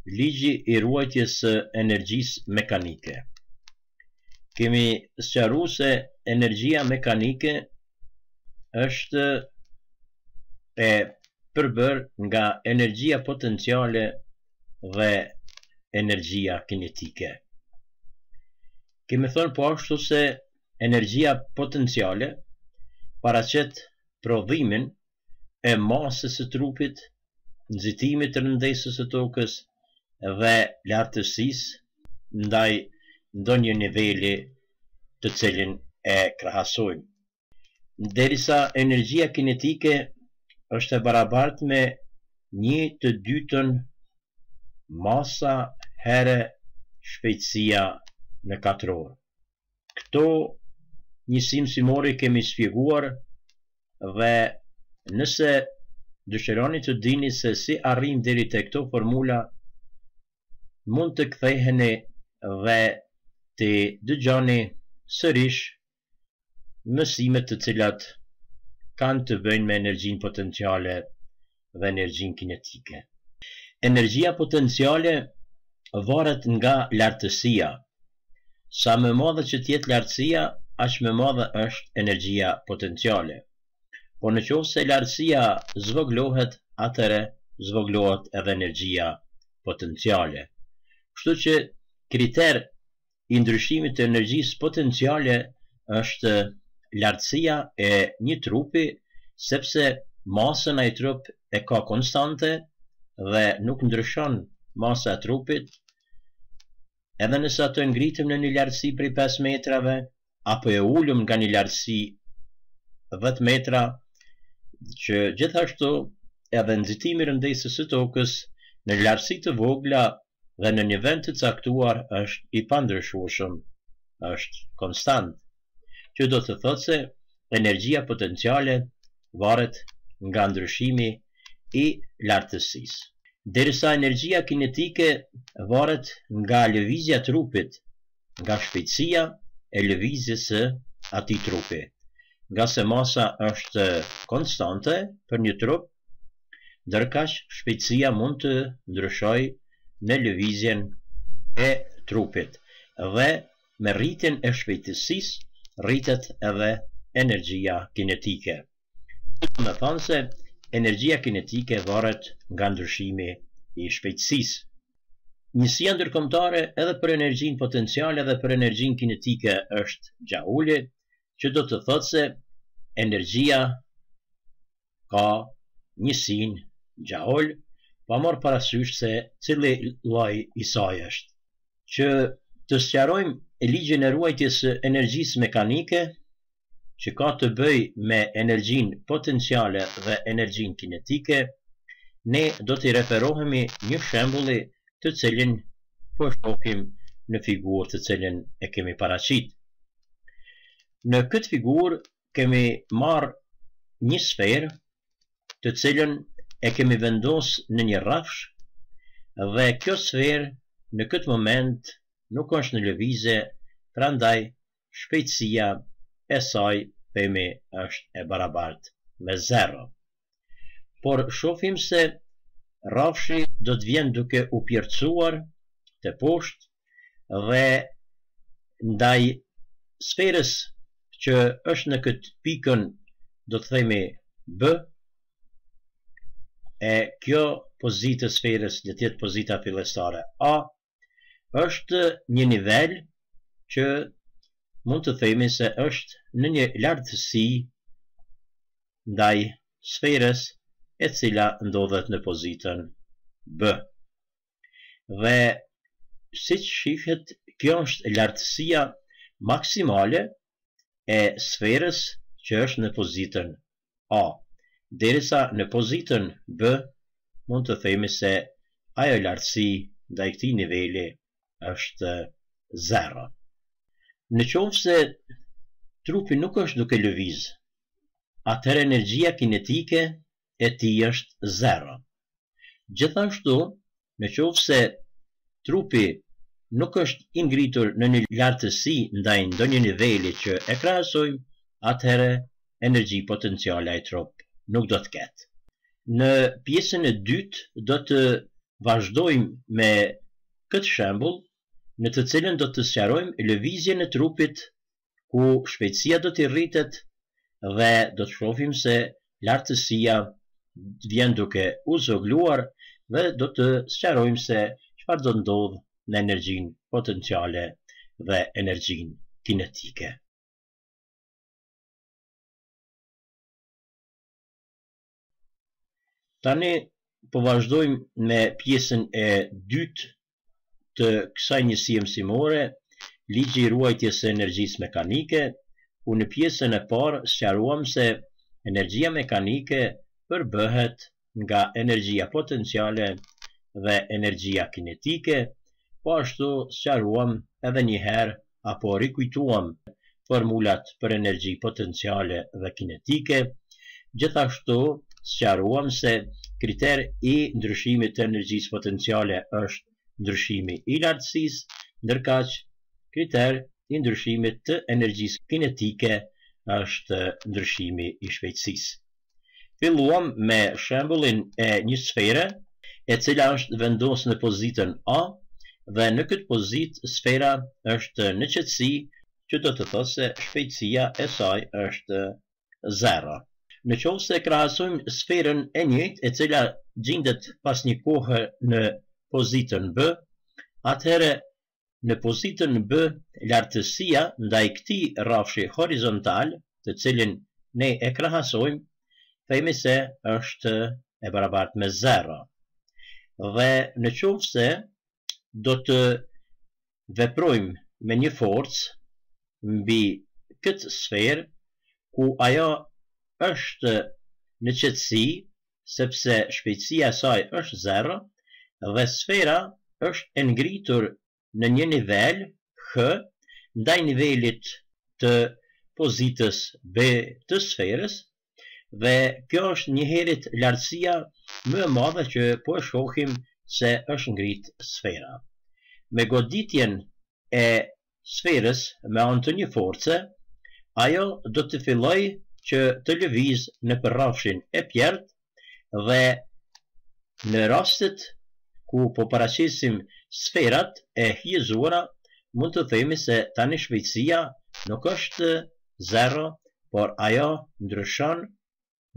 Ligji I ruajtjes së energjisë mekanike. Kemi sqaruar se energjia mekanike është e përbërë nga energjia potenciale dhe energjia kinetike. Kemi thënë po ashtu se energjia potenciale paraqet prodhimin e masës së trupit, nxitimit të rëndësisë së tokës dhe lartësisë ndaj ndonjë niveli të cilin e krahasojmë. Derisa energjia kinetike është e barabartë me 1/2 masa herë shpejtësia në katror. Këto njësi mësimori kemi shpjeguar dhe nëse dëshironi të dini se si arrim deri te këto formula, mund të ktheheni dhe të dëgjoni sërish mësimet të cilat kanë të bëjnë me energjinë potenciale dhe energjinë kinetike. Energjia potenciale varet nga lartësia. Sa më madhe që tjetë lartësia, aq më madhe është energjia potenciale. Po në qoftë se lartësia zvoglohet, atëre zvoglohet edhe energjia potenciale. Kështu që kriter I ndryshimit të energjisë potenciale është lartësia e një trupi, sepse masën ai trup e ka konstante dhe nuk ndryshon masa e trupit, edhe nëse ato ngritem në një lartësi prej 5 metrave, apo e ulëm nga një lartësi 10 metra, që gjithashtu edhe nxitimi I rëndësisë së tokës në lartësi të vogla dhe në një vend të caktuar është I pandryshueshëm, është konstant, që do të thotë se energjia potenciale varet nga ndryshimi I lartësisë. Derisa energjia kinetike varet nga lëvizja e trupit, nga shpejtësia e lëvizjes së atij trupi. Nga se masa është konstante për një trup, ndërkaq shpejtësia mund të ndryshojë në lëvizjen e trupit dhe me rritjen e shpejtësisë rritet edhe energjia kinetike. Do të thonë se energjia kinetike varet nga ndryshimi I shpejtësisë. Njësia ndërkombëtare edhe për energjinë potenciale dhe për energjinë kinetike është gjaulli, që do të thotë se energjia ka njësinë gjaul, pa marrë parasysh se cili lloj I saj është. Që të sqarojmë ligjin e ruajtjes së energjisë mekanike, që ka të bëjë me energjinë potenciale dhe energjinë kinetike, ne do t'i referohemi një shembulli të cilin po shohim në figurë të cilin e kemi paraqit. Në këtë figurë kemi marrë një sferë të cilën e kemi vendosur në një rrafsh dhe kjo sferë në këtë moment nuk është në lëvizje, prandaj shpejtësia e saj themi është e barabartë me 0. Por shohim se rrafshi do të vjen duke u pjercuar te poshtë dhe ndaj sferës që është në këtë pikën do të themi B, e kjo pozitë e sferës le të jetë pozita fillestare A, është një nivel që mund të themi se është në një lartësi ndaj sferës e cila ndodhet në pozitën B. Dhe siç shihet, kjo është lartësia maksimale e sferës që është në pozitën A, derisa në pozitën B mund të themi se ajo lartësi ndaj këtij niveli është 0. Në qoftë se trupi nuk është duke lëviz, atëherë energjia kinetike e tij është 0. Gjithashtu, në qoftë se trupi nuk është I ngritur në një lartësi ndaj ndonjë niveli që e krahasojmë, atëherë energji potenciale ai trup nuk do të ketë. Në pjesën e dytë do të vazhdojmë me këtë shembull, në të cilën do të sqarojmë lëvizjen e trupit, ku shpejtësia do të rritet dhe do të shohim se lartësia vjen duke u zogluar dhe do të sqarojmë se çfarë do ndodh në energjinë potenciale dhe energjinë kinetike. Tani po vazhdojmë me pjesën e dytë të kësaj njësie mësimore, ligji i ruajtjes së energjisë mekanike, ku në pjesën e parë sqaruam se energjia mekanike përbëhet nga energjia potenciale dhe energjia kinetike, po ashtu sqaruam edhe një herë apo rikujtuam formulat për energji potenciale dhe kinetike, gjithashtu sqaruam se kriter i ndryshimit të energjisë potenciale është ndryshimi i lartësisë, ndërkaq kriter i ndryshimit të energjisë kinetike është ndryshimi i shpejtësisë. Filluam me shembullin e një sfere, e cila është vendosur në pozitën A, dhe në këtë pozitë sfera është në qetësi, që do të thotë se shpejtësia e saj është 0. Në qoftë se krahasojmë sferën e njëjtë, e cila gjendet pas një kohe në pozitën B, atëherë në pozitën B lartësia ndaj këtij rrafshi horizontal, të cilin ne e krahasojmë, themi se është e barabartë me 0. Dhe në qoftë se do të veprojmë me një forcë mbi këtë sferë, ku ajo është në qetësi, sepse shpejtësia e saj është 0, dhe sfera është e ngritur në një nivel H ndaj nivelit të pozitës B të sferës, dhe kjo është njëherët lartësia më e madhe që po e shohim se është ngrit sfera. Me goditjen e sferës me anë të një force, ajo do të fillojë që të lëviz në rrafshin e pjert, dhe në rastet ku po paraqesim sferat e hyjezuara, mund të themi se tani shpejtësia nuk është 0, por ajo ndryshon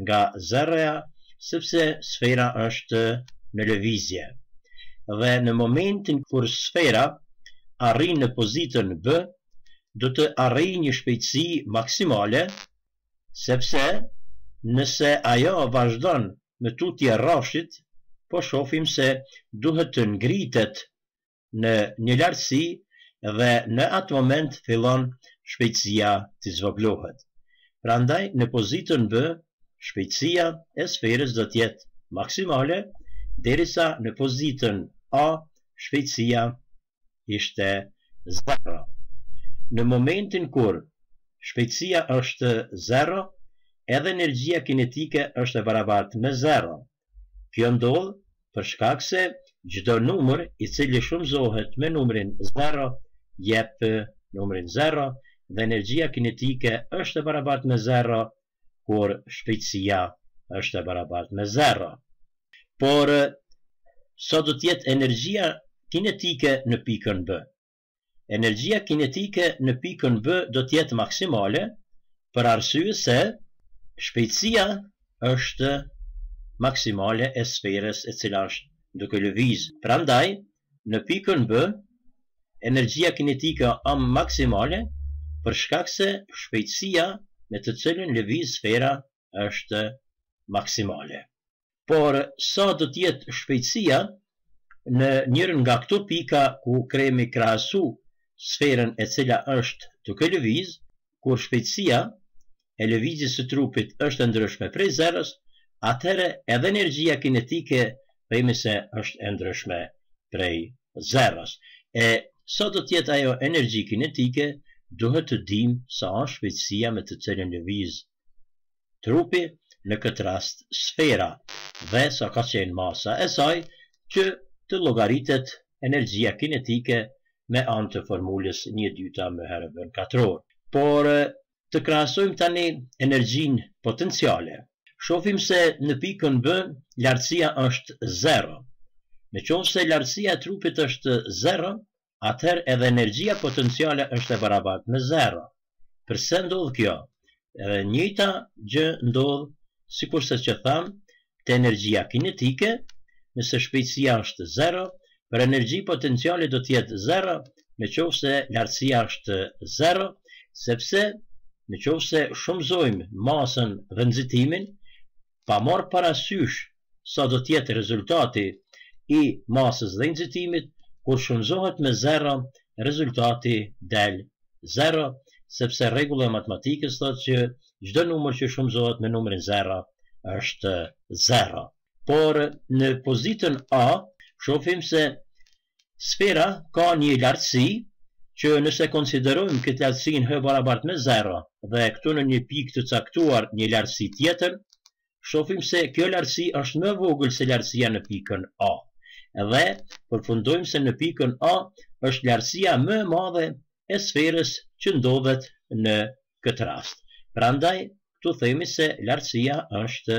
nga 0-ja, sepse sfera është në lëvizje. Dhe në momentin kur sfera arrin në pozitën B, do të arrijë një shpejtësi maksimale, sepse nëse ajo vazhdon me tutje rrafshit, po shohim se duhet të ngritet në një lartësi dhe në atë moment fillon shpejtësia të zvoglohet. Prandaj në pozitën B, shpejtësia e sferës do të jetë maksimale, derisa në pozitën A shpejtësia ishte 0. Në momentin kur shpejtësia është 0, edhe energjia kinetike është e barabartë me 0. Kjo ndodh për shkak se çdo numër i cili shumëzohet me numrin 0 jep numrin 0, dhe energjia kinetike është e barabartë me 0, kur shpejtësia është e barabartë me 0. Por sa do të jetë energjia kinetike në pikën B? Energjia kinetike në pikën B do të jetë maksimale, për arsye se shpejtësia është maksimale e sferës e cila është duke lëviz. Prandaj, në pikën B, energjia kinetike është maksimale, për shkak se shpejtësia me të cilën lëviz sfera është maksimale. Por sa do të jetë shpejtësia në njërin nga këto pika ku kemi krahasu sferën e cila është duke lëviz, kur shpejtësia e lëvizjes së trupit është e ndryshme prej 0-s, atëherë edhe energjia kinetike themi se është e ndryshme prej 0-s. E sa do të jetë ajo energji kinetike, duhet të dimë sa është shpejtësia me të cilën lëviz trupi, në këtë rast sfera, dhe sa ka qenë masa e saj, që të llogaritet energjia kinetike me anë të formulës 1/2 m². Por të krahasojmë tani energjinë potenciale. Shohim se në pikën B lartësia është 0. Në qoftë se lartësia e trupit është 0, atëherë edhe energjia potenciale është e barabartë me 0. Përse ndodh kjo? Edhe njëjta gjë ndodh sikurse që tham te energjia kinetike, nëse shpejtësia është 0, për energji potenciale do të jetë 0, në qoftë se lartësia është 0, sepse në qoftë se shumëzojmë masën dhe nxitimin, pa marrë parasysh sa do të jetë rezultati i masës dhe nxitimit, kur shumëzohet me 0, rezultati del 0, sepse rregulla e matematikës thotë që çdo numër që shumëzohet me numrin 0 është 0. Por në pozitën A shohim se sfera ka një lartësi që nëse konsiderojmë këtë lartësinë h barabartë me 0 dhe këtu në një pikë të caktuar një lartësi tjetër, shohim se kjo lartësi është më e vogël se lartësia në pikën A. Dhe përfundojmë se në pikën A është lartësia më e madhe e sferës që ndodhet në këtë rast. Prandaj këtu themi se lartësia është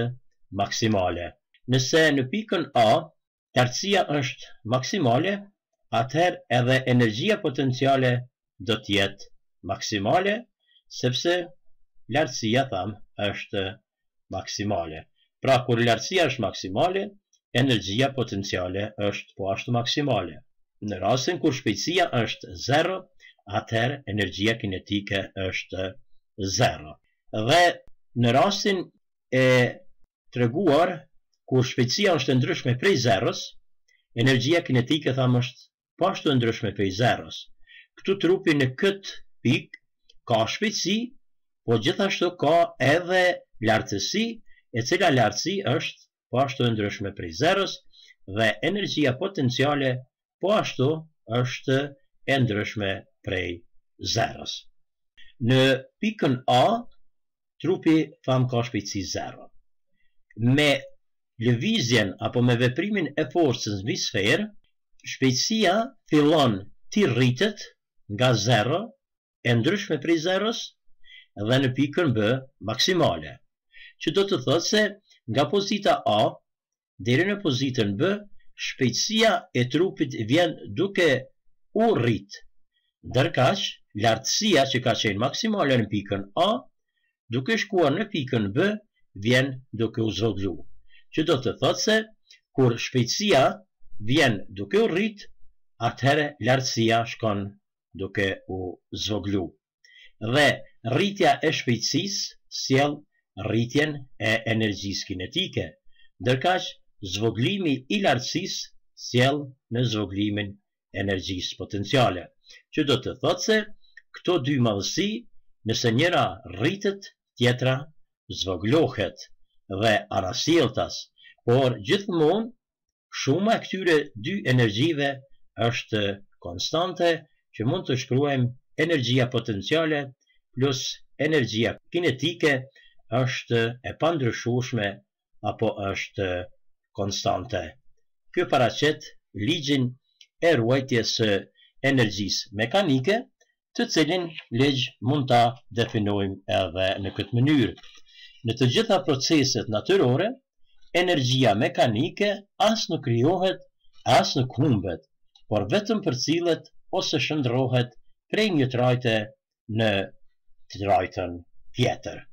maksimale. Nëse në pikën A lartësia është maksimale, atëherë edhe energjia potenciale do të jetë maksimale, sepse lartësia është maksimale. Pra kur lartësia është maksimale, energjia potenciale është po ashtu maksimale. Në rastin kur shpejtësia është 0, atëherë energjia kinetike është 0. Dhe në rastin e treguar kur shpejtësia është e ndryshme prej 0-s, energjia kinetike është po ashtu e ndryshme prej 0-s. Këtu trupi në këtë pikë ka shpejtësi, po gjithashtu ka edhe lartësi, e cila lartësi është po ashtu e ndryshme prej 0-s dhe energjia potenciale po ashtu është e ndryshme prej 0-s. Në pikën A, trupi ka shpejtësi 0. Me lëvizjen apo me veprimin e forcës mbi sferë, shpejtësia fillon të rritet nga 0, e ndryshme prej 0-s, dhe në pikën B maksimale. Që do të thotë se nga pozita A deri në pozitën B, shpejtësia e trupit vjen duke u rrit, ndërkaq lartësia që ka qenë maksimale në pikën A, duke shkuar në pikën B, vjen duke u zvoglu. Që do të thotë se kur shpejtësia vjen duke u rrit, atëherë lartësia shkon duke u zvoglu. Dhe rritja e shpejtësisë sjell rritjen e energjisë kinetike, ndërkaq zvoglimi i lartësisë sjell në zvoglimin e energjisë potenciale. Që do të thotë se këto dy madhësi, nëse njëra rritet, tjetra zvoglohet dhe arasjelltas, por gjithmonë shuma e këtyre dy energjive është konstante, që mund të shkruajmë energjia potenciale plus energjia kinetike është e pandryshueshme apo është konstante. Kjo paraqet ligjin e ruajtjes së energjisë mekanike, të cilin ligj mund ta definojmë edhe në këtë mënyrë. Në të gjitha proceset natyrore, energjia mekanike as nuk krijohet, as nuk humbet, por vetëm përcillet ose shndrohet prej një trajte në trajtën tjetër.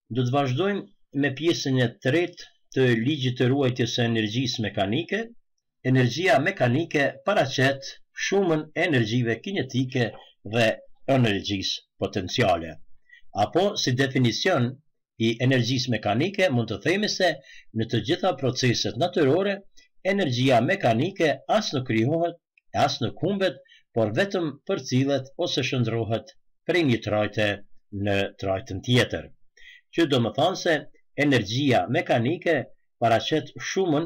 Do të vazhdojmë me pjesën e tretë të ligjit të ruajtjes së energjisë mekanike. Energjia mekanike paraqet shumën e energjive kinetike dhe energjisë potenciale. Apo si definicion i energjisë mekanike mund të themi se në të gjitha proceset natyrore, energjia mekanike as nuk krijohet, as nuk humbet, por vetëm përcillet ose shndrohet prej një trajte në trajtën tjetër. Që do më thonë se energjia mekanike paraqet shumën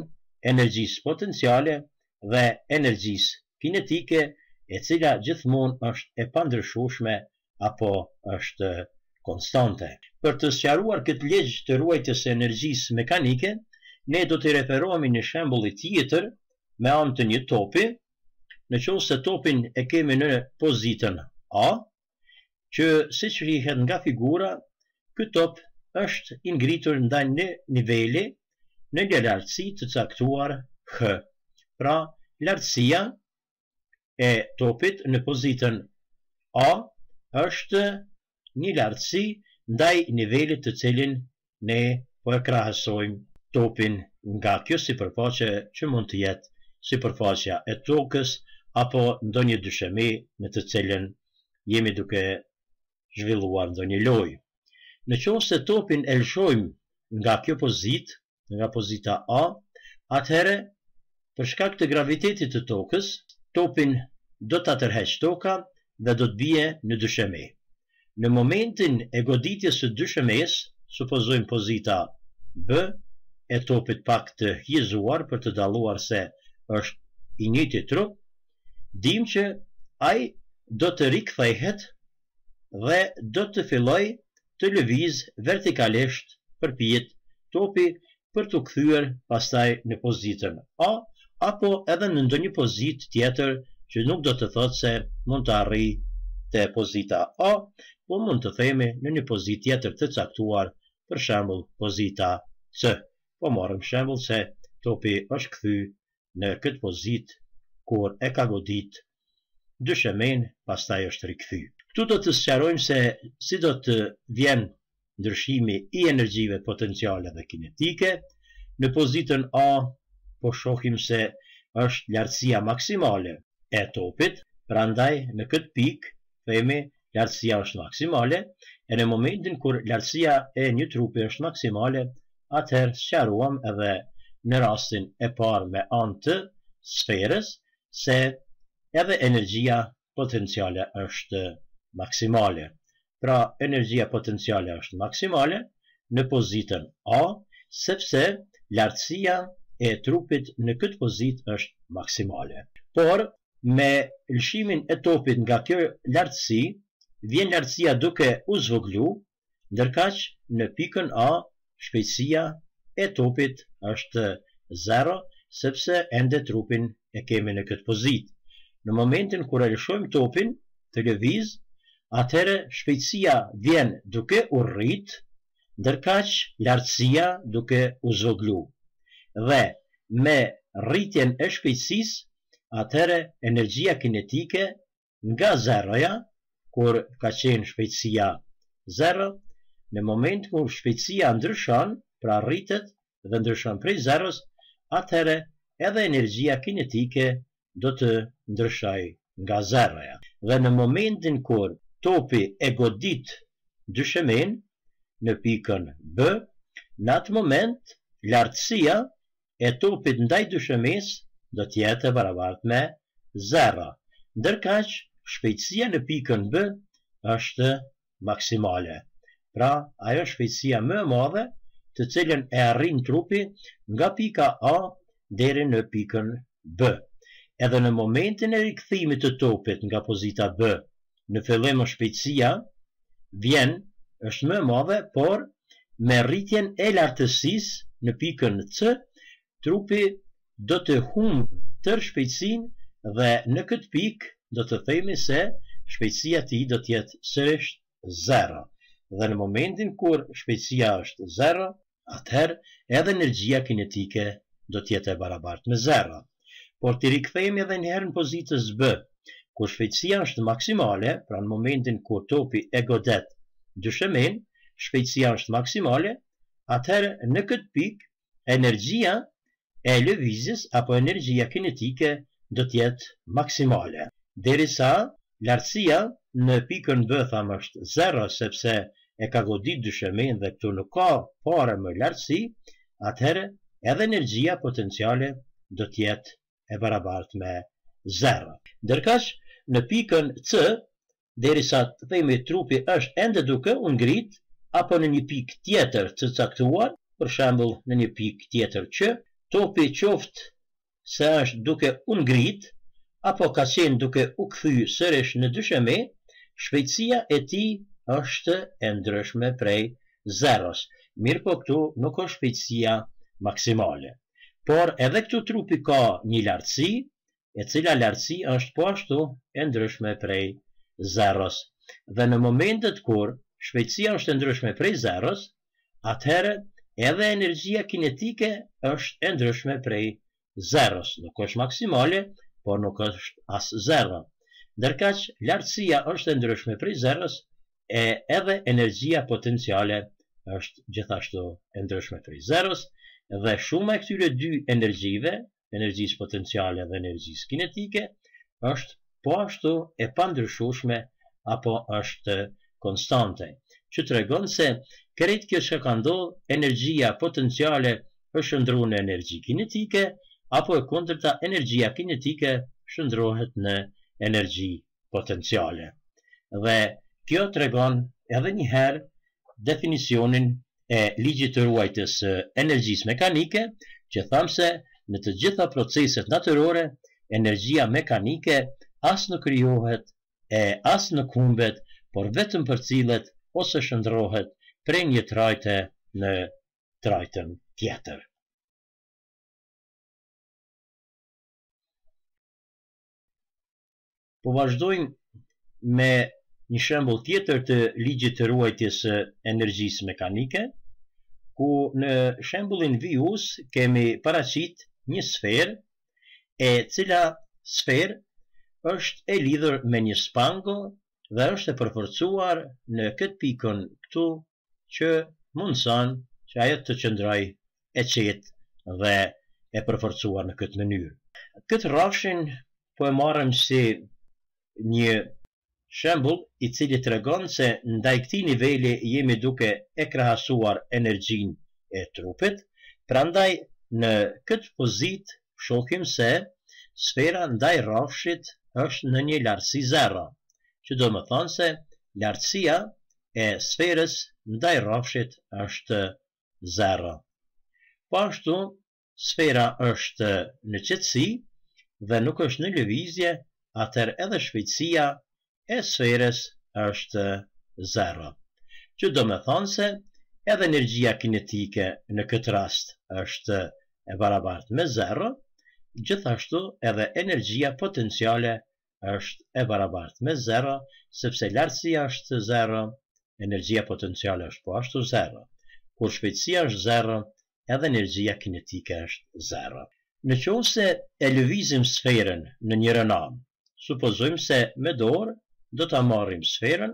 energjisë potenciale dhe energjisë kinetike, e cila gjithmonë është e pandryshueshme apo është konstante. Për të sqaruar këtë ligj të ruajtjes së energjisë mekanike, ne do të referohemi në shembull tjetër me anë të një topi. Nëse topin e kemi në pozitën A, që siç shihet nga figura, ky top është i ngritur ndaj një niveli në një lartësi të caktuar h. Pra, lartësia e topit në pozitën A është një lartësi ndaj nivelit të cilin ne po e krahasojmë topin nga kjo sipërfaqe që mund të jetë sipërfaqja e tokës apo ndonjë dyshemi në të cilën jemi duke zhvilluar ndonjë lojë. Në qoftë se topin e lëshojmë nga kjo pozitë, nga pozita A, atëherë për shkak të gravitetit të tokës, topin do ta tërheqë toka dhe do të bie në dyshemi. Në momentin e goditjes së dyshemes, supozojmë pozita B e topit pak të hizuar për të dalluar se është i njëjti trup, dim që ai do të rikthehet dhe do të filloj të lëviz vertikalisht përpijet topi për të kthyer pastaj në pozitën A apo edhe në ndonjë pozitë tjetër që nuk do të thotë se mund të arrijë te pozita A, po mund të themi në një pozitë tjetër të caktuar, për shembull pozita C. Po marrim shembull se topi është kthy në këtë pozitë kur e ka godit dyshemen, pastaj është rikthy. Këtu do të sqarojmë se si do të vjen ndryshimi i energjive potenciale dhe kinetike. Në pozitën A po shohim se është lartësia maksimale e topit, prandaj në këtë pikë themi lartësia është maksimale, e në momentin kur lartësia e një trupi është maksimale, atëherë sqaruam edhe në rastin e parë me anë të sferës se edhe energjia potenciale është maksimale. Pra, energjia potenciale është maksimale në pozitën A, sepse lartësia e trupit në këtë pozitë është maksimale. Por, me lëshimin e topit nga kjo lartësi, vjen lartësia duke u zvoglu, ndërkaq në pikën A, shpejtësia e topit është 0, sepse ende trupin e kemi në këtë pozitë. Në momentin kur e lëshojmë topin të lëviz, atëherë shpejtësia vjen duke u rrit, ndërkaq lartësia duke u zvoglu. Dhe me rritjen e shpejtësisë, atëherë energjia kinetike nga zeroja, kur ka qenë shpejtësia 0, në moment kur shpejtësia ndryshon, pra rritet dhe ndryshon prej zeros, atëherë edhe energjia kinetike do të ndryshoj nga zeroja. Dhe në momentin kur topi e godit dyshemen në pikën B, në atë moment lartësia e topit ndaj dyshemes do të jetë e barabartë me 0, ndërkaq shpejtësia në pikën B është maksimale. Pra, ajo shpejtësia më e madhe të cilën e arrin trupi nga pika A deri në pikën B. Edhe në momentin e rikthimit të topit nga pozita B, në fillim shpejtësia vjen është më e madhe, por me rritjen e lartësisë në pikën C, trupi do të humbë tërë shpejtësinë dhe në këtë pikë do të themi se shpejtësia e tij do të jetë sërish 0. Dhe në momentin kur shpejtësia është 0, atëherë edhe energjia kinetike do të jetë e barabartë me 0. Por të rikthehemi edhe një herë në pozitës B, kur shpejtësia është maksimale, pra në momentin kur topi e godet dyshemen, shpejtësia është maksimale, atëherë në këtë pikë energjia e lëvizjes apo energjia kinetike do të jetë maksimale. Derisa lartësia në pikën B thamë është 0, sepse e ka godit dyshemen dhe këtu nuk ka fare më lartësi, atëherë edhe energjia potenciale do të jetë e barabartë me 0. Ndërkaq në pikën C, derisa të themi trupi është ende duke u ngrit apo në një pikë tjetër të caktuar, për shembull në një pikë tjetër që topi qoftë se është duke u ngrit apo ka qenë duke u kthy sërish në dysheme, shpejtësia e tij është e ndryshme prej 0. Mirë po këtu nuk është shpejtësia maksimale. Por edhe këtu trupi ka një lartësi, e cila lartësi është po ashtu e ndryshme prej 0. Dhe në momentet kur shpejtësia është e ndryshme prej 0, atëherë edhe energjia kinetike është e ndryshme prej zeros. Nuk është maksimale, por nuk është as zero. Ndërkaq lartësia është e ndryshme prej zeros, edhe energjia potenciale është gjithashtu e ndryshme prej zeros, dhe shuma e këtyre dy energjive, energjisë potenciale dhe energjisë kinetike, është po ashtu e pandryshueshme apo është konstante, që tregon se krejt kjo që ka ndodhur, energjia potenciale është shndruar në energji kinetike, apo e kundërta, energjia kinetike shndrohet në energji potenciale. Dhe kjo tregon edhe një herë definicionin e ligjit të ruajtjes së energjisë mekanike, që thamë se në të gjitha proceset natyrore, energjia mekanike as nuk krijohet as nuk humbet, por vetëm përcillet ose shndrohet prej një trajte në trajtën tjetër. Po vazhdojmë me një shembull tjetër të ligjit të ruajtjes së energjisë mekanike, ku në shembullin vijus kemi paraqit një sferë, e cila sferë është e lidhur me një spango dhe është e përforcuar në këtë pikën këtu, që mundson që ajo të qëndrojë e qetë dhe e përforcuar në këtë mënyrë. Këtë rrafshin po e marrim si një shembull i cili tregon se ndaj këtij niveli jemi duke e krahasuar energjinë e trupit. Prandaj në këtë pozitë shohim se sfera ndaj rrafshit është në një lartësi zero, që do të thonë se lartësia e sferës ndaj rrafshit është zero. Po ashtu, sfera është në qetësi dhe nuk është në lëvizje, atëherë edhe shpejtësia e sferës është zero, që do të thonë se edhe energjia kinetike në këtë rast është e barabartë me zero, gjithashtu edhe energjia potenciale është e barabartë me zero, sepse lartësia është zero, energjia potenciale është po ashtu zero. Kur shpejtësia është zero, edhe energjia kinetike është zero. Në qoftë se e lëvizim sferën në një rënam, supozojmë se me dorë do ta marrim sferën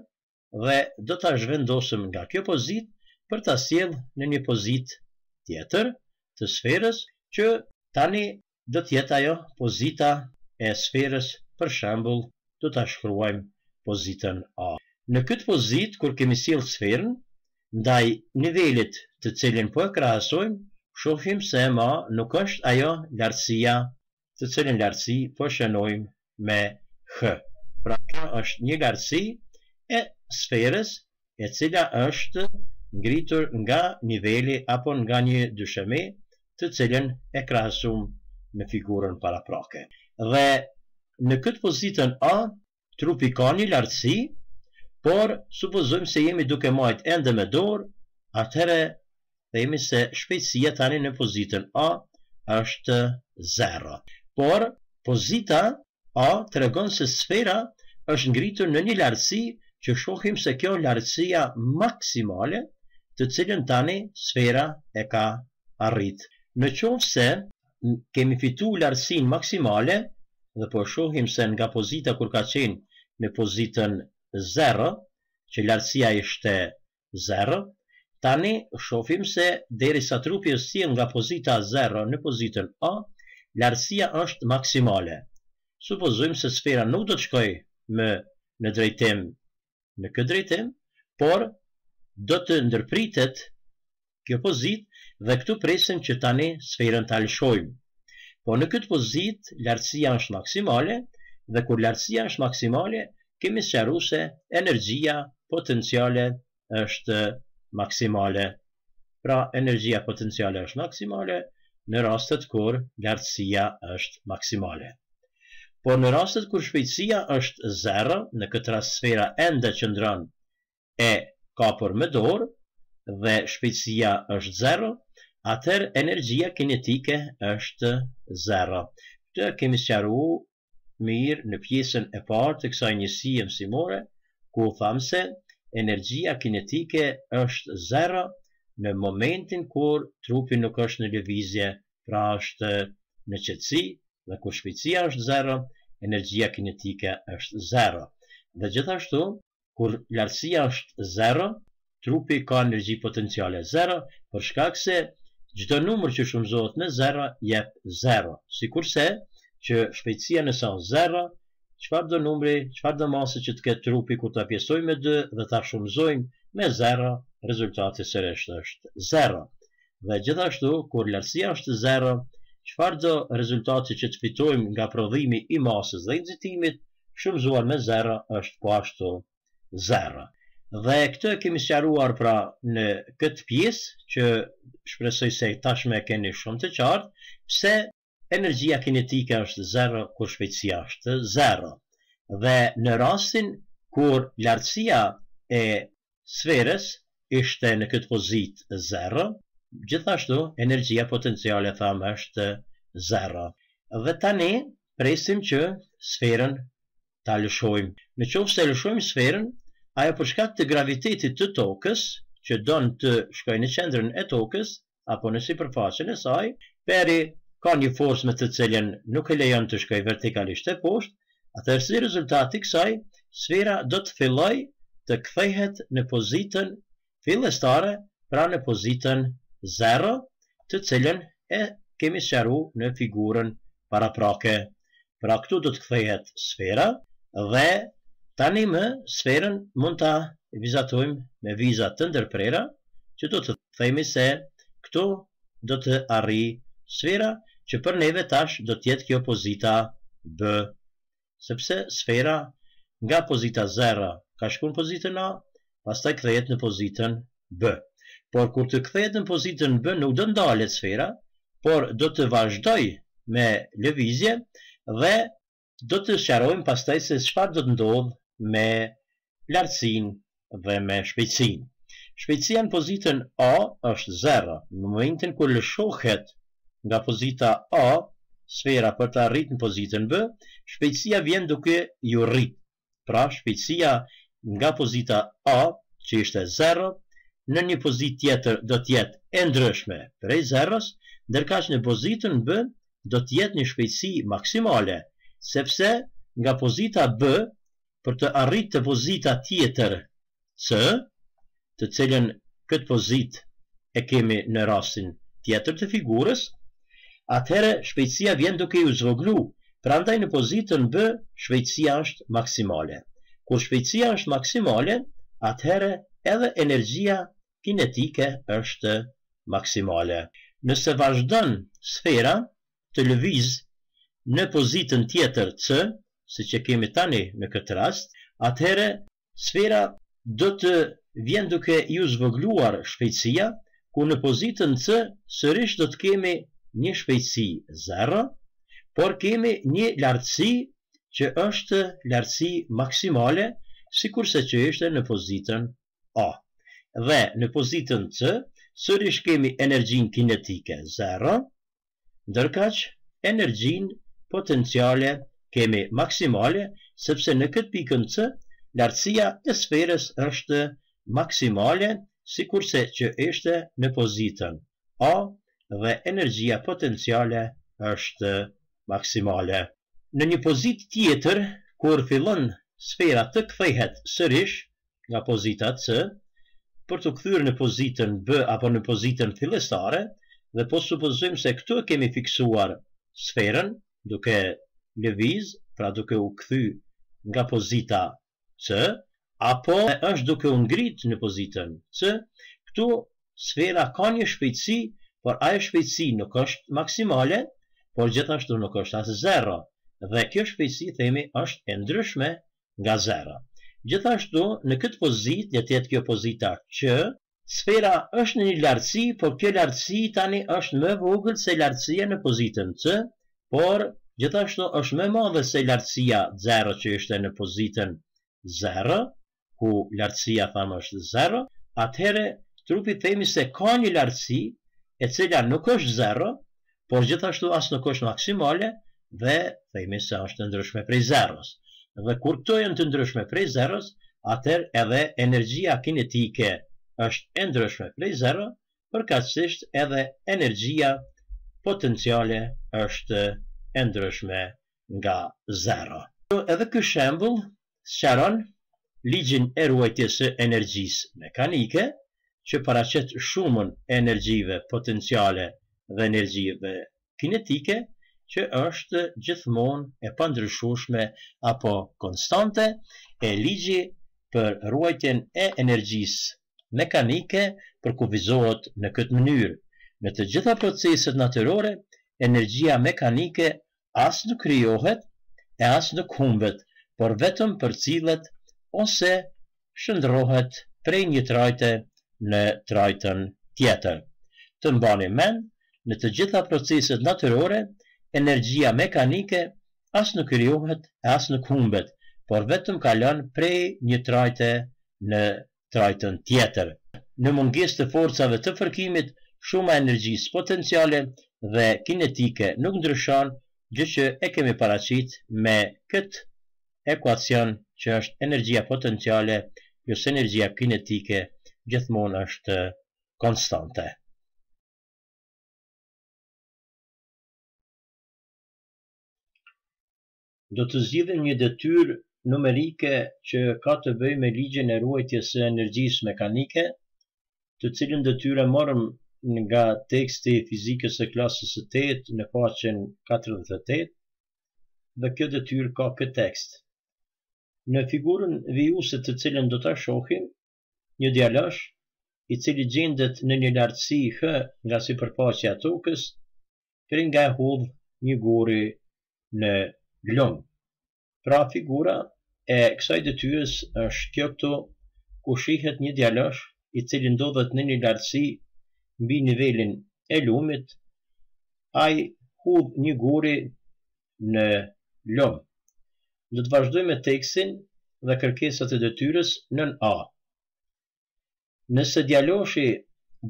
dhe do ta zhvendosim nga kjo pozitë për ta sjellë në një pozitë tjetër të sferës, që tani do të jetë ajo pozita e sferës, për shembull, do ta shkruajmë pozitën A. Në këtë pozitë, kur kemi sjellë sferën ndaj nivelit të cilin po e krahasojmë, shohim se ma nuk është ajo lartësia të cilin lartësi po shënojmë me H. Pra kjo është një lartësi e sferës e cila është ngritur nga niveli apo nga një dysheme të cilën e krahasuam në figurën paraprake. Dhe në këtë pozitën A, trupi ka një lartësi, por supozojmë se jemi duke majt ende me dorë, atëherë themi se shpejtësia tani në pozitën A është zero. Por pozita A tregon se sfera është ngritur në një lartësi që shohim se kjo lartësia maksimale të cilën tani sfera e ka arrit. Në qoftë se kemi fitu lartësinë maksimale dhe po shohim se nga pozita kur ka qenë në pozitën 0, që lartësia ishte 0, tani shohim se derisa trupi është sjellë nga pozita 0 në pozitën A, lartësia është maksimale. Supozojmë se sfera nuk do të shkojë në drejtim në këtë drejtim, por do të ndërpritet kjo pozitë dhe këtu presim që tani sferën ta lëshojmë. Po në këtë pozitë lartësia është maksimale dhe kur lartësia është maksimale, kemi sqaruar se energjia potenciale është maksimale. Pra energjia potenciale është maksimale në rastet kur lartësia është maksimale. Por në rastet kur shpejtësia është 0, në këtë rast sfera ende qëndron e kapur me dorë dhe shpejtësia është 0, atëherë energjia kinetike është 0. Këtë kemi sqaruar mirë në pjesën e parë të kësaj njësie mësimore, ku thamë se energjia kinetike është 0 në momentin kur trupi nuk është në lëvizje, pra është në qetësi, dhe kur shpejtësia është 0, energjia kinetike është 0. Dhe gjithashtu, kur lartësia është 0, trupi ka energji potenciale 0, për shkak se çdo numër që shumëzohet me 0 jep 0. Sikurse që shpejtësia nëse është 0, çfarëdo numri, çfarëdo masë që të ketë trupi kur ta pjesojmë me 2 dhe ta shumëzojmë me 0, rezultati sërish është 0. Dhe gjithashtu, kur lartësia është 0, çfarëdo rezultati që të fitojmë nga prodhimi i masës dhe i nxitimit, shumëzuar me 0 është po ashtu 0. Dhe këtë e kemi sqaruar pra në këtë pjesë që shpresoj se tashmë e keni shumë të qartë, pse energjia kinetike është 0 kur shpejtësia është 0. Dhe në rastin kur lartësia e sferës ishte në këtë pozitë 0, gjithashtu energjia potenciale thamë është 0. Dhe tani presim që sferën ta lëshojmë. Në qoftë se lëshojmë sferën, ajo për shkak të gravitetit të tokës, që don të shkojë në qendrën e tokës apo në sipërfaqen e saj, peri ka një forcë me të cilën nuk e lejon të shkojë vertikalisht e poshtë, atëherë si rezultat i kësaj, sfera do të fillojë të kthehet në pozitën fillestare, pra në pozitën 0, të cilën e kemi sqaruar në figurën paraprake. Pra këtu do të kthehet sfera dhe tani më sferën mund ta vizatojmë me viza të ndërprera, që do të themi se këtu do të arrijë sfera që për neve tash do të jetë kjo pozita B, sepse sfera nga pozita 0 ka shkuar në pozitën A, pastaj kthehet në pozitën B. Por kur të kthehet në pozitën B nuk do ndalet sfera, por do të vazhdoj me lëvizje dhe do të sqarojmë pastaj se çfarë do të ndodhë me lartësinë dhe me shpejtësinë. Shpejtësia në pozitën A është 0. Në momentin kur lëshohet nga pozita A, sfera për të arritur në pozitën B, shpejtësia vjen duke ju rrit. Pra shpejtësia nga pozita A, që ishte 0, në një pozitë tjetër do të jetë e ndryshme prej 0-s, ndërkaq në pozitën B do të jetë një shpejtësi maksimale, sepse nga pozita B për të arritur të pozita tjetër C, të cilën këtë pozitë e kemi në rastin tjetër të figurës, atëherë shpejtësia vjen duke u zvoglu, prandaj në pozitën B shpejtësia është maksimale. Kur shpejtësia është maksimale, atëherë edhe energjia kinetike është maksimale. Nëse vazhdon sfera të lëviz në pozitën tjetër C, siç e kemi tani në këtë rast, atëherë sfera do të vjen duke ju zvogluar shpejtësia, ku në pozitën C sërish do të kemi një shpejtësi 0, por kemi një lartësi që është lartësi maksimale, sikurse që ishte në pozitën A. Dhe në pozitën C sërish kemi energjinë kinetike 0, ndërkaq energjinë potenciale kemi maksimale, sepse në këtë pikën C, lartësia e sferës është maksimale, sikurse që ishte në pozitën A dhe energjia potenciale është maksimale. Në një pozitë tjetër, kur fillon sfera të kthehet sërish nga pozita C, për të kthyer në pozitën B apo në pozitën fillestare, dhe po supozojmë se këtu kemi fiksuar sferën duke lëviz, pra duke u kthy nga pozita C, apo është duke u ngrit në pozitën C, këtu sfera ka një shpejtësi, por ajo shpejtësi nuk është maksimale, por gjithashtu nuk është as 0, dhe kjo shpejtësi themi është e ndryshme nga 0. Gjithashtu në këtë pozitë, le të jetë kjo pozita Q, sfera është në një lartësi, por kjo lartësi tani është më vogël se lartësia në pozitën C, por gjithashtu është më e madhe se lartësia 0 që ishte në pozitën 0, ku lartësia thamë është 0, atëherë trupi themi se ka një lartësi e cila nuk është 0, por gjithashtu as nuk është maksimale, dhe themi se është ndryshme prej 0-s. Dhe kur këto janë të ndryshme prej 0-s, atëherë edhe energjia kinetike është e ndryshme prej 0, përkatësisht edhe energjia potenciale është e ndryshme nga zero. Edhe ky shembull sqaron ligjin e ruajtjes së energjisë mekanike, që paraqet shumën e energjive potenciale dhe energjive kinetike, që është gjithmonë e pandryshueshme apo konstante, e ligji për ruajtjen e energjisë mekanike përkufizohet në këtë mënyrë. Në të gjitha proceset natyrore, energjia mekanike as nuk krijohet e as nuk humbet, por vetëm përcillet ose shndërrohet prej një trajte në trajtën tjetër. Të mbani mend, në të gjitha proceset natyrore, energjia mekanike as nuk krijohet e as nuk humbet, por vetëm kalon prej një trajte në trajtën tjetër. Në mungesë të forcave të fërkimit, shuma e energjisë potenciale dhe kinetike nuk ndryshon, gjë që e kemi paraqit me këtë ekuacion që është energjia potenciale plus energjia kinetike gjithmonë është konstante. Do të zgjidhim një detyrë numerike që ka të bëjë me ligjin e ruajtjes së energjisë mekanike, të cilën detyrë morëm nga teksti i fizikës së klasës së 8 në faqen 48, dhe kjo detyrë ka këtë tekst. Në figurën vijuese të cilën do ta shohim, një djalosh i cili gjendet në një lartësi h nga sipërfaqja e tokës, prej nga e hodh një guri në lum. Pra figura e kësaj detyres është kjo këtu, ku shihet një djalosh i cili ndodhet në një lartësi mbi nivelin e lumit, ai hudh një guri në lum. Do të vazhdojmë me tekstin dhe kërkesat e detyrës nën A. Nëse djaloshi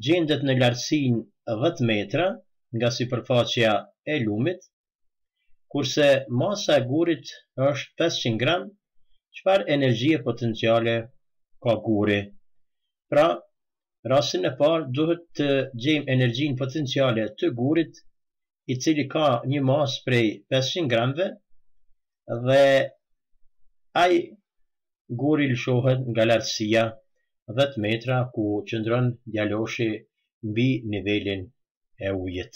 gjendet në lartësinë 10 metra nga sipërfaqja e lumit, kurse masa e gurit është 500 gram, çfarë energjie potenciale ka guri? Pra, rastin e parë duhet të gjejmë energjinë potenciale të gurit, i cili ka një masë prej 500 gramve, dhe ai guri lëshohet nga lartësia 10 metra ku qëndron djaloshi mbi nivelin e ujit.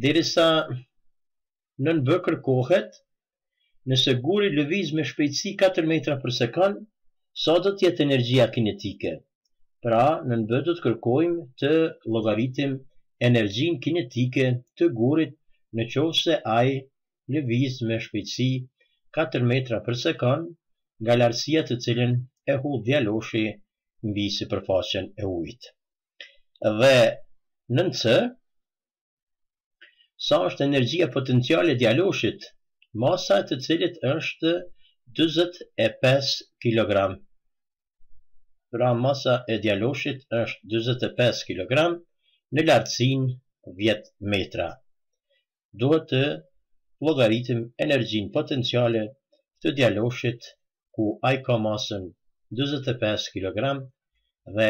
Derisa nën B kërkohet, nëse guri lëviz me shpejtësi 4 metra për sekond, sa do të jetë energjia kinetike? Pra, nën B do të kërkojmë të llogaritim energjinë kinetike të gurit në qoftë se ai lëviz me shpejtësi 4 metra për sekond nga lartësia të cilën e hudh djaloshi mbi sipërfaqen e ujit. Dhe nën C, sa është energjia potenciale e djaloshit, masa e të cilit është 45 kg. Pra masa e djaloshit është 45 kg në lartësinë 10 metra. Duhet të llogaritim energjinë potenciale të djaloshit ku ai ka masën 45 kg dhe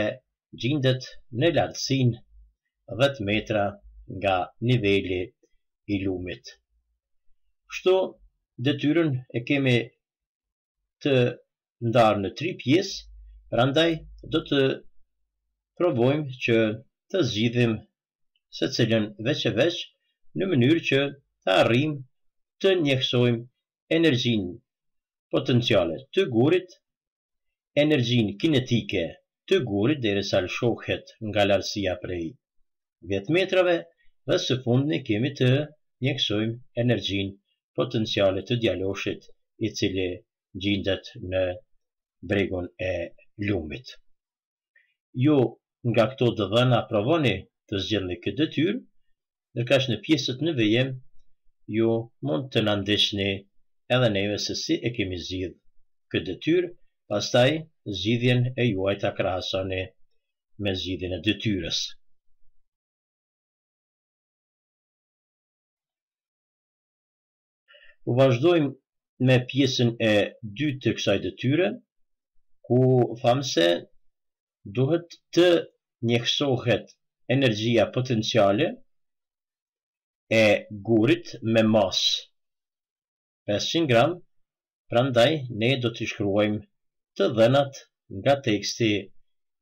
gjendet në lartësinë 10 metra nga niveli i lumit. Kështu, detyrën e kemi të ndarë në 3 pjesë, prandaj do të provojmë që të zgjidhim secilën veç e veç në mënyrë që të arrijmë të njësojmë energjinë potenciale të gurit, energjinë kinetike të gurit derisa lëshohet nga lartësia prej 10 metrave, dhe së fundmi kemi të njësojmë energjinë potenciale të djaloshit i cili gjendet në bregun e lumit. Ju nga këto dhëna provoni të zgjidhni këtë detyrë, ndërkaq në pjesët në vijim ju mund të na ndiqni edhe neve se si e kemi zgjidhur këtë detyrë, pastaj zgjidhjen e juaj ta krahasoni me zgjidhjen e detyrës. U vazhdojmë me pjesën e dytë të kësaj detyre, ku thamë se duhet të njësohet energjia potenciale e gurit me mas 500 gram, prandaj ne do t'i shkruajmë të dhënat nga teksti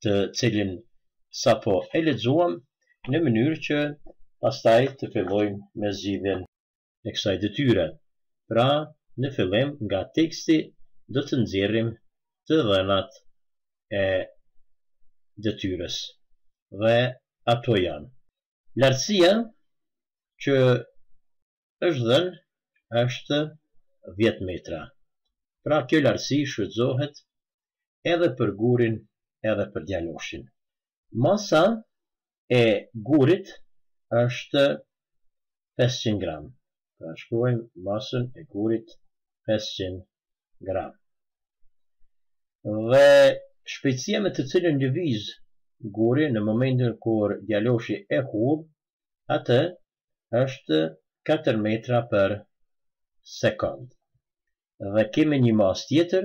të cilin sapo e lexuam në mënyrë që pastaj të fillojmë me zgjidhjen e kësaj detyre. Pra, në fillim nga teksti do të nxjerrim të dhënat e detyrës. Dhe ato janë: lartësia që është dhënë është 10 metra. Pra kjo lartësi shfrytëzohet edhe për gurin edhe për djaloshin. Masa e gurit është 500 gram. Pra shkruajmë masën e gurit 500 gram. Dhe shpejtësia me të cilën lëviz guri në momentin kur djaloshi e hudh, atë është 4 metra për sekond. Dhe kemi një masë tjetër,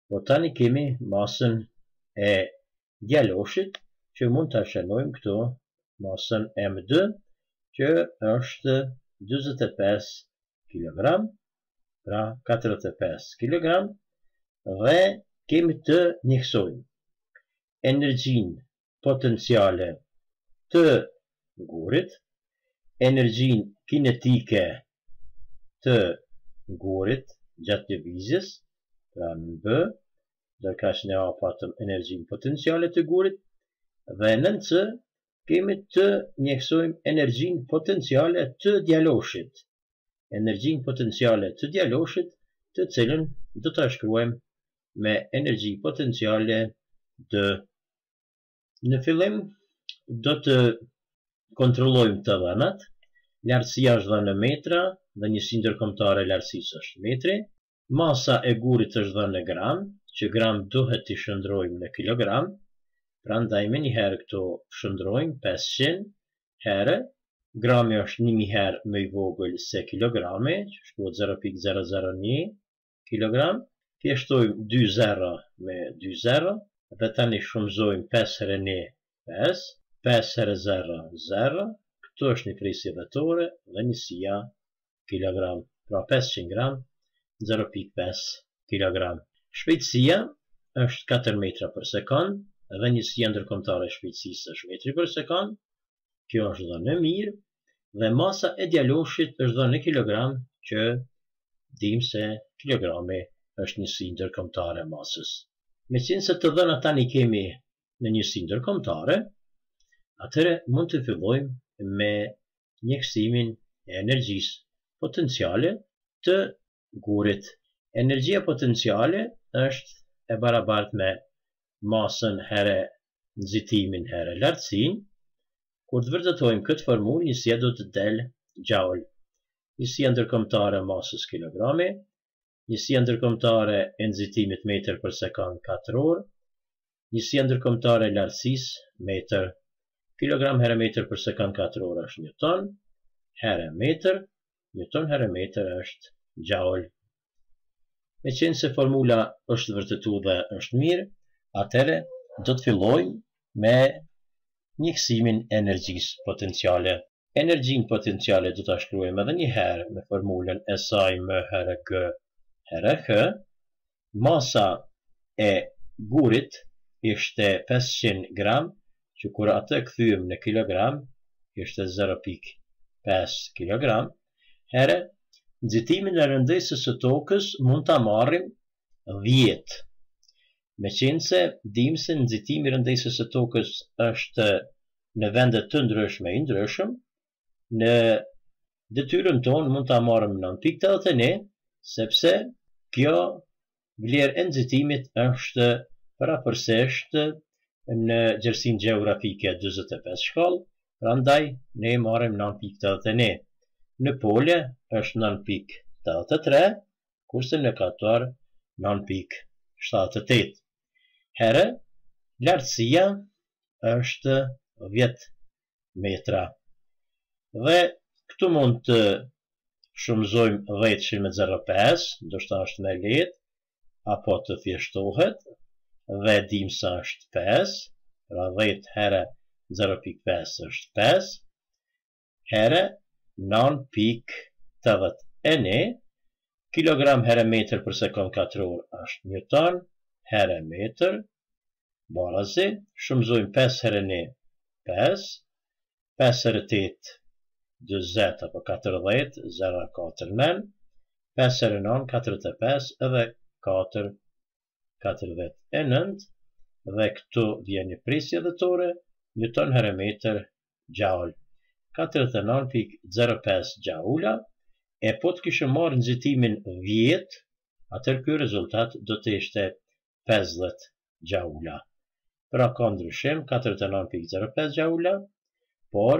po tani kemi masën e djaloshit, që mund të shënojmë këtu masën M2, që është 25 kg, pra 45 kg, dhe kemi të njësojmë energjinë potenciale të gurit, energjinë kinetike të gurit gjatë lëvizjes, pra në B, ndërka që ne patëm energjinë potenciale të gurit, dhe në C kemi të njësojmë energjinë potenciale të djaloshit. Energjinë potenciale të djaloshit, të cilën do të shkruajmë me energji potenciale D. Në fillim do të kontrollojmë të dhënat. Lartësia është dhënë në metra dhe njësia ndërkombëtare e lartësisë është metri. Masa e gurit është dhënë në gram, që gram duhet t'i shndrojmë në kilogram. Prandaj me një herë këtu shndrojmë 500 herë. Grami është 1000 herë më i vogël se kilogrami, që shkruhet 0.001 kilogram. Thjeshtojmë 2 zero me 2 zero, dhe tani shumëzojmë 5 herë 1, 5, 5 herë 0, 0, këtu është një prisje vetore dhe njësia kilogram, pra 500 gram, 0.5 kilogram. Shpejtësia është 4 metra për sekund, dhe njësia ndërkombëtare e shpejtësisë është metri për sekund, kjo është dhënë në mirë, dhe masa e djaloshit është dhënë në kilogram, që dim se kilogrami është njësi ndërkombëtare e masës. Meqense të dhënat tani kemi në njësi ndërkombëtare, atëre mund të fillojmë me njëksimin e energjisë potenciale të gurit. Energjia potenciale është e barabartë me masën herë nxitimin herë lartësinë. Kur të vërtetojmë këtë formulë, njësia do të del joule. Njësia ndërkombëtare e masës kilogrami, njësia ndërkombëtare e nxitimit metër për sekond 4 orë, njësia ndërkombëtare e lartësisë metër. Kilogram herë metër për sekond 4 orë është newton, herë metër, newton herë metër është joule. Meqense formula është vërtetuar dhe është mirë, atëre do të fillojmë me njëksimin e energjisë potenciale. Energjinë potenciale do ta shkruajmë edhe një herë me formulën SI më herë G herë H. Masa e gurit ishte 500 gram, që kur atë kthyem në kilogram ishte 0.5 kilogram, herë nxitimin e rëndësisë së tokës mund ta marrim 10. Meqense dim se nxitimi i rëndësisë së tokës është në vende të ndryshme i ndryshëm, në detyrën tonë mund ta marrim 9.81, sepse kjo vlerë e nxitimit është parapërsisht në gjerësinë gjeografike 45 shkallë, prandaj ne marrim 9.81. Në pole është 9.83, kurse në ekuator 9.78. Herë, lartësia është 10 metra. Dhe këtu mund të shumëzojmë 10 me 0.5, ndoshta është me lehtë, apo të thjeshtohet, dhe dim sa është 5, pra 10 herë 0.5 është 5, here 9.81, kilogram here metër për sekund katror është newton, here metër, barazi, shumëzojmë 5 here 1, 5, 5 here 8, 20 apo 40, 0 4 men, 5 here 9, 45 edhe 4, 49, dhe këtu vjen një prisje dhëtore, newton here metër gjaul, 49.05 gjaula, e po të kishë marrë nxitimin 10, atër ky rezultat do të ishte 50 gjaula. Pra ka ndryshim 49.05 gjaula, por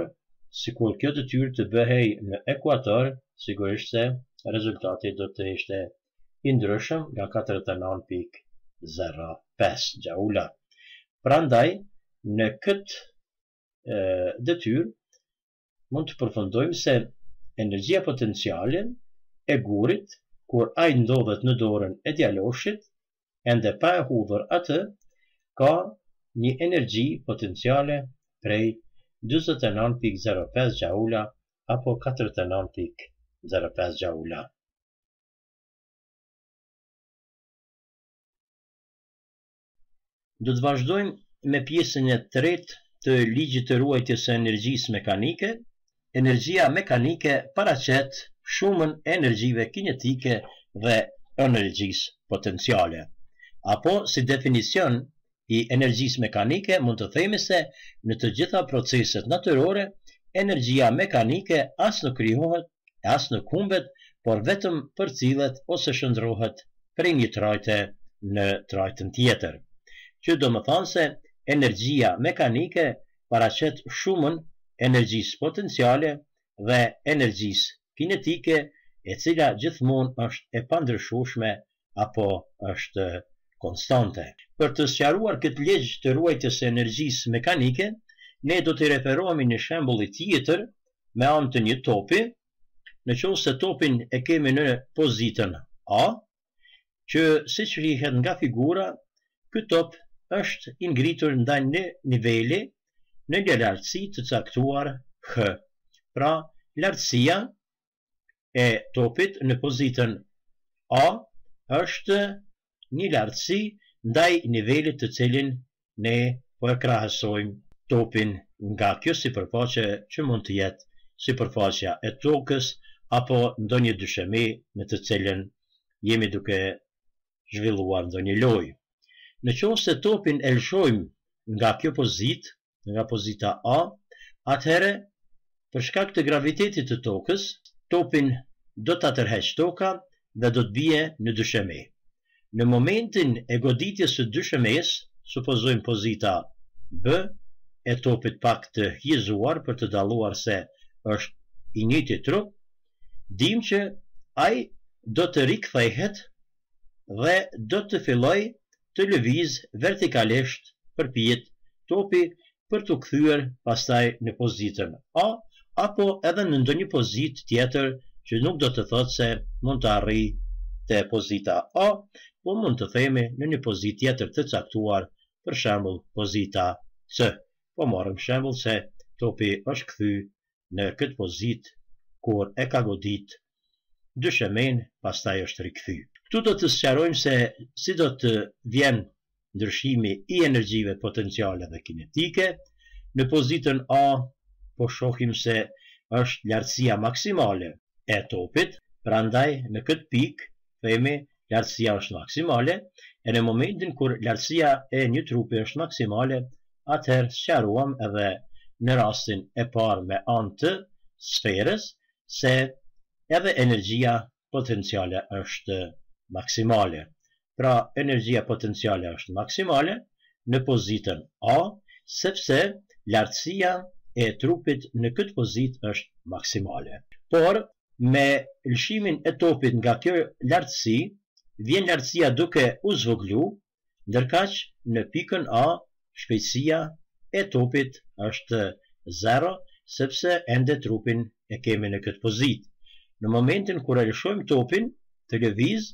sikur kjo detyrë të bëhej në ekuator, sigurisht se rezultati do të ishte i ndryshëm nga 49.05 gjaula. Prandaj, në këtë detyrë mund të përfundojmë se energjia potenciale e gurit, kur ai ndodhet në dorën e djaloshit, ende pa e hudhur atë, ka një energji potenciale prej 49.05 gjaula apo 49.05 gjaula. Do të vazhdojmë me pjesën e tretë të ligjit të ruajtjes së energjisë mekanike. Energjia mekanike paraqet shumën e energjive kinetike dhe energjisë potenciale. Apo, si definicion i energjisë mekanike, mund të themi se në të gjitha proceset natyrore, energjia mekanike as nuk krijohet, as nuk humbet, por vetëm përcillet ose shndrohet prej një trajte në trajtën tjetër. Që do më thonë se energjia mekanike paraqet shumën energjisë potenciale dhe energjisë kinetike, e cila gjithmonë është e pandryshueshme apo është konstante. Për të sqaruar këtë ligj të ruajtjes së energjisë mekanike, ne do të referohemi në shembulli tjetër me anë të një topi, nëse topin e kemi në pozitën A, që siç shihet nga figura, ky top është i ngritur ndaj një niveli në një lartësi të caktuar h. Pra, lartësia e topit në pozitën A është një lartësi ndaj nivelit të cilin ne po e krahasojmë topin nga kjo sipërfaqe që mund të jetë sipërfaqja e tokës apo ndonjë dyshemi në të cilën jemi duke zhvilluar ndonjë lojë. Nëse topin e lëshojmë nga kjo pozitë, nga pozita A, atëherë, për shkak të gravitetit të tokës, topin do të tërheq toka dhe do të bie në dyshemi. Në momentin e goditjes së dyshemes, supozojmë pozita B, e topit pak të hjezuar për të dalluar se është i njëjti trup, dim që ai do të rikthehet dhe do të filloj të lëviz vertikalisht përpjet topi për të kthyer pastaj në pozitën A, apo edhe në ndonjë pozitë tjetër që nuk do të thotë se mund të arrijë te pozita A, po mund të themi në një pozitë tjetër të caktuar, për shembull pozita C. Po marrim shembull se topi është kthy në këtë pozitë kur e ka godit dyshemen, pastaj është rikthy. Këtu do të sqarojmë se si do të vjen ndryshimi i energjive potenciale dhe kinetike. Në pozitën A po shohim se është lartësia maksimale e topit, prandaj në këtë pikë themi lartësia është maksimale, e në momentin kur lartësia e një trupi është maksimale, atëherë sqaruam edhe në rastin e parë me anë të sferës se edhe energjia potenciale është maksimale. Pra, energjia potenciale është maksimale në pozitën A, sepse lartësia e trupit në këtë pozitë është maksimale. Por, me lëshimin e topit nga kjo lartësi, vjen lartësia duke u zvoglu, ndërkaq në pikën A, shpejtësia e topit është 0, sepse ende trupin e kemi në këtë pozitë. Në momentin kur e lëshojmë topin të lëviz,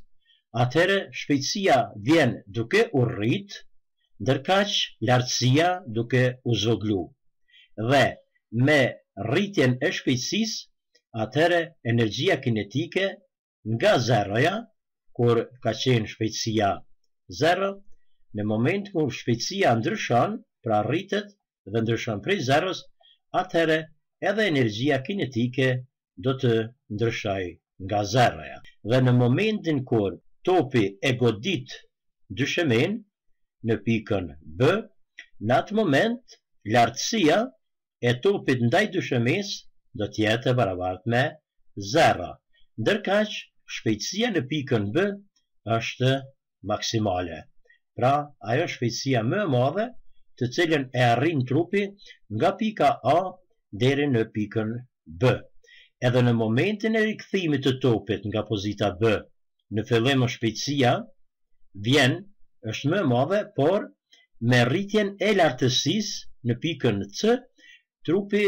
atëherë shpejtësia vjen duke u rrit, ndërkaq lartësia duke u zvoglu. dhe me rritjen e shpejtësisë, atëherë energjia kinetike nga zeroja, kur ka qenë shpejtësia 0, në moment kur shpejtësia ndryshon, pra rritet dhe ndryshon prej zeros, atëherë edhe energjia kinetike do të ndryshoj nga zeroja. Dhe në momentin kur topi e godit dyshemen në pikën B, në atë moment lartësia e topit ndaj dyshemes do t'jetë e barabartë me 0, ndërkaq shpejtësia në pikën B është maksimale. Pra, ajo shpejtësia më e madhe të cilën e arrin trupi nga pika A deri në pikën B. Edhe në momentin e rikthimit të topit nga pozita B, në fillim shpejtësia është më e madhe, por me rritjen e lartësisë në pikën C, trupi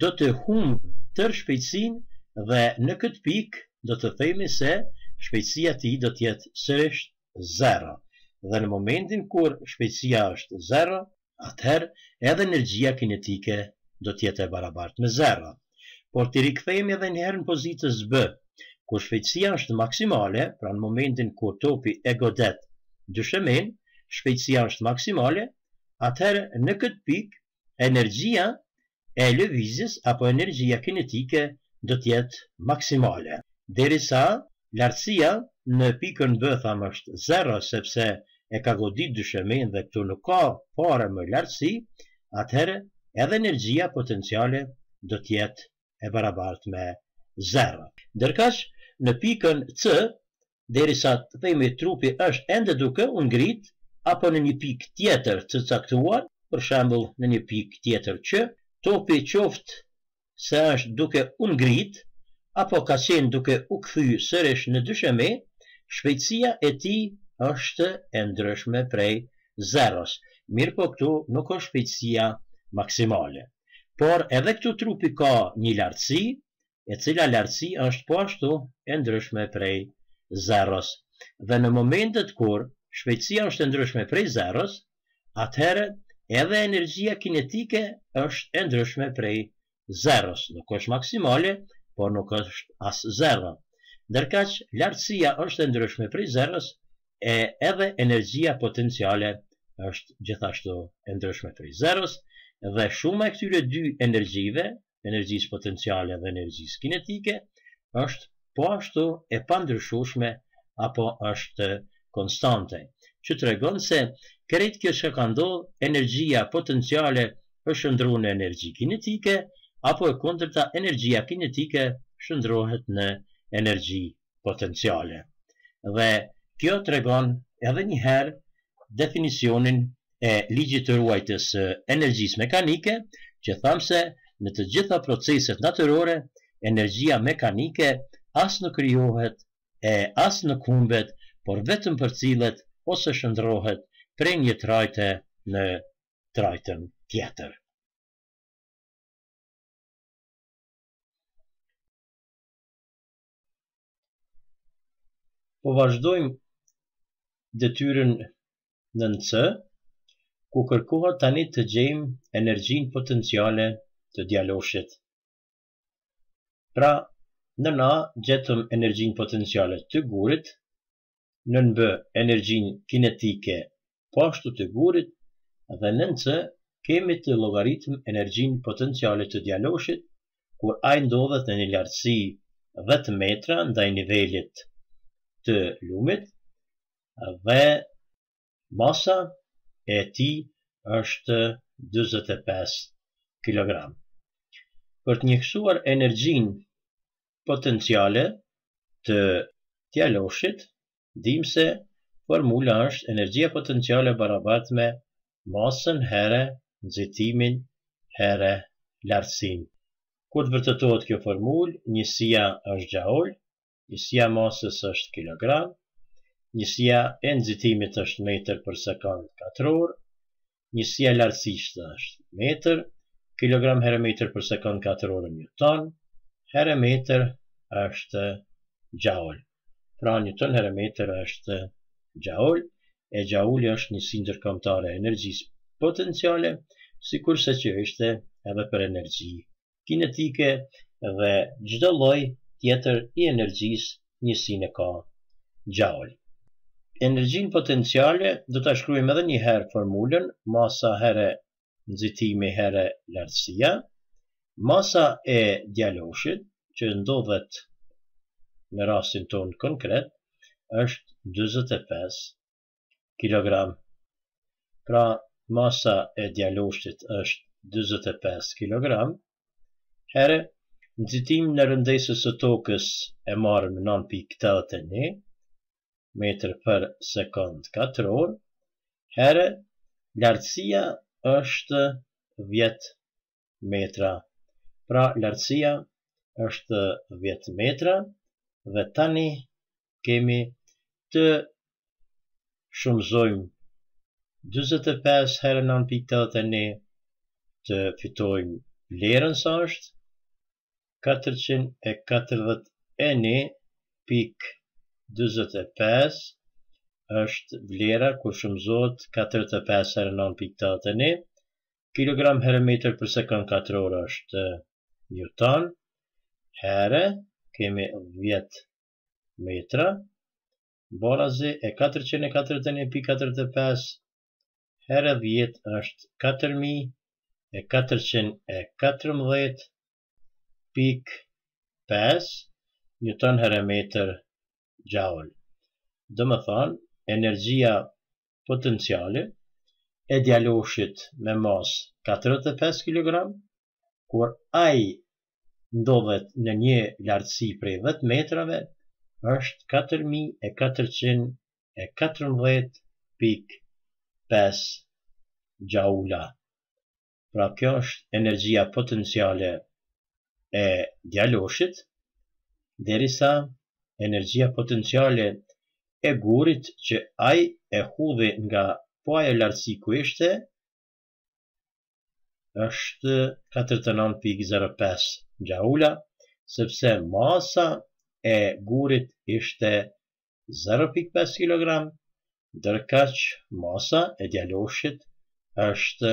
do të humbë tërë shpejtësinë dhe në këtë pikë do të themi se shpejtësia ti do t'jetë sërish 0. Dhe në momentin kur shpejtësia është 0, atëherë edhe energjia kinetike do t'jetë e barabartë me 0. Por të rikthejmë edhe njëherë në pozitës B, kur shpejtësia është maksimale, pra në momentin kur topi e godet dyshemen, shpejtësia është maksimale, atëherë në këtë pikë energjia e lëvizjes apo energjia kinetike do t'jetë maksimale. Derisa lartësia në pikën B thamë është 0, sepse e ka godit dyshemen dhe këtu nuk ka fare më lartësi, atëherë edhe energjia potenciale do t'jetë e barabartë me 0. Ndërkaq në pikën C, derisa të themi trupi është ende duke u ngrit, apo në një pikë tjetër të caktuar, për shembull në një pikë tjetër që topi qoftë se është duke u ngrit, apo ka qenë duke u kthy sërish në dysheme, shpejtësia e tij është e ndryshme prej 0-s. Mirë po këtu nuk është shpejtësia maksimale. Por edhe këtu trupi ka një lartësi, e cila lartësi është po ashtu e ndryshme prej 0-s. Dhe në momentet kur shpejtësia është e ndryshme prej 0-s, atëherë edhe energjia kinetike është e ndryshme prej 0-s. Nuk është maksimale, por nuk është as 0. Ndërkaq lartësia është e ndryshme prej 0-s, edhe energjia potenciale është gjithashtu e ndryshme prej 0-s, dhe shuma e këtyre dy energjive, energjisë potenciale dhe energjisë kinetike, është po ashtu e pandryshueshme apo është konstante, që tregon se krejt kjo që ka ndodhur, energjia potenciale është shndruar në energji kinetike, apo e kundërta, energjia kinetike shndrohet në energji potenciale. Dhe kjo tregon edhe një herë definicionin e ligjit të ruajtjes së energjisë mekanike, që thamë se në të gjitha proceset natyrore, energjia mekanike as nuk krijohet e as nuk humbet, por vetëm përcillet ose shndrohet prej një trajte në trajtën tjetër. Po vazhdojmë detyrën nën C, ku kërkohet tani të gjejmë energjinë potenciale të djaloshit. Pra, nën A gjetëm energjinë potenciale të gurit, nën B energjinë kinetike po ashtu të gurit, dhe nën C kemi të llogaritëm energjinë potenciale të djaloshit, kur ai ndodhet në një lartësi 10 metra ndaj nivelit të lumit, dhe masa e tij është 45 kg. Për të njësuar energjinë potenciale të djaloshit, dim se formula është energjia potenciale barabartë me masën here nxitimin here lartësinë. Kur të vërtetohet kjo formulë, njësia është joule, njësia masës është kilogram, njësia e nxitimit është metër për sekond katror, njësia lartësisht është metër, kilogram herë metër për sekond katror newton, herë metër është joule. Pra newton herë metër është joule, e joule është njësi ndërkombëtare e energjisë potenciale, sikurse që ishte edhe për energji kinetike dhe çdo lloj tjetër i energjisë njësinë ka Joule. Energjinë potenciale do ta shkruajmë edhe një herë formulën masa herë nxitimi herë lartësia. Masa e djaloshit që ndodhet në rastin tonë konkret është 45 kg. Pra masa e djaloshit është 45 kg herë nxitimi në rëndësisë së tokës e marrëm 9.81 metër për sekond katror herë lartësia është 10 metra. Pra lartësia është 10 metra dhe tani kemi të shumëzojmë 45 herë 9.81 të fitojmë vlerën sa është 441.45 është vlera kur shumëzohet 45 herë 9.81 kilogram herë metër për sekond katror është Newton herë kemi 10 metra barazi e 441.45 herë 10 është 4.414.5 Newton herë metër Joule. Do më thonë, energjia potenciale e djaloshit me masë 45 kg, kur ai ndodhet në një lartësi prej 10 metrave, është 4.414.5 Joule. Pra kjo është energjia potenciale e djaloshit, derisa energjia potenciale e gurit që ai e hudhi nga po ajo lartësi ku ishte është 49.05 Joule, sepse masa e gurit ishte 0.5 kg, ndërkaq masa e djaloshit është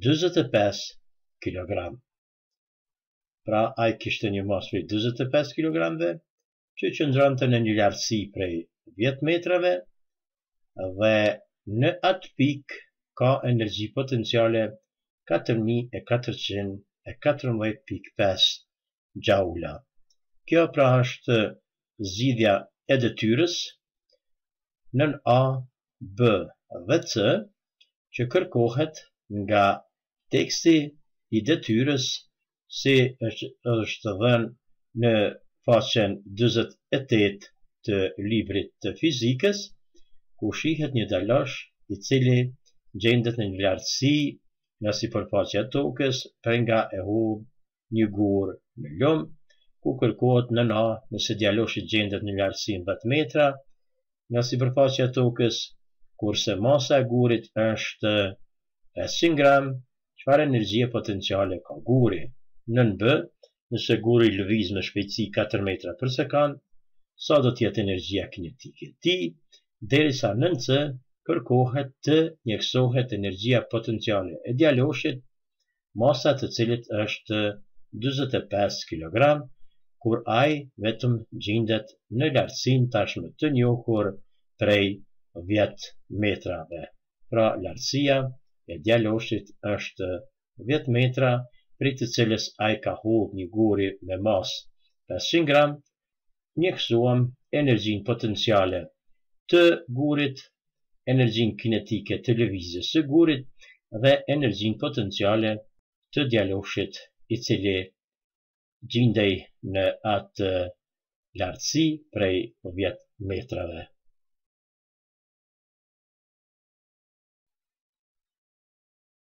45 kg. Pra ai kishte një masë prej 45 kg që qëndronte në një lartësi prej 10 metrave dhe në atë pikë ka energji potenciale 4.414.5 Joule. Kjo pra është zgjidhja e detyrës nën A, B dhe C që kërkohet nga teksti i detyrës si është dhënë në faqen 48 të librit të fizikës, ku shihet një dalosh i cili gjendet në një lartësi nga sipërfaqja e tokës prej nga e hudh një gur në lum, ku kërkohet nën A nëse djaloshi gjendet në lartësi 10 metra nga sipërfaqja e tokës, kurse masa e gurit është 500 gram, çfarë energjie potenciale ka guri. Nën B, nëse guri lëviz me shpejtësi 4 metra për sekond, sa do të jetë energjia kinetike e tij, derisa nën C kërkohet të njësohet energjia potenciale e djaloshit, masa të cilit është 45 kg, kur ai vetëm gjendet në lartësinë tashmë të njohur prej 10 metrave. Pra lartësia e djaloshit është 10 metra, prej të cilës ai ka hudh një guri me masë 500 gram, njësuam energjinë potenciale të gurit, energjinë kinetike të lëvizjes së gurit dhe energjinë potenciale të djaloshit i cili gjendej në atë lartësi prej 10 metrave.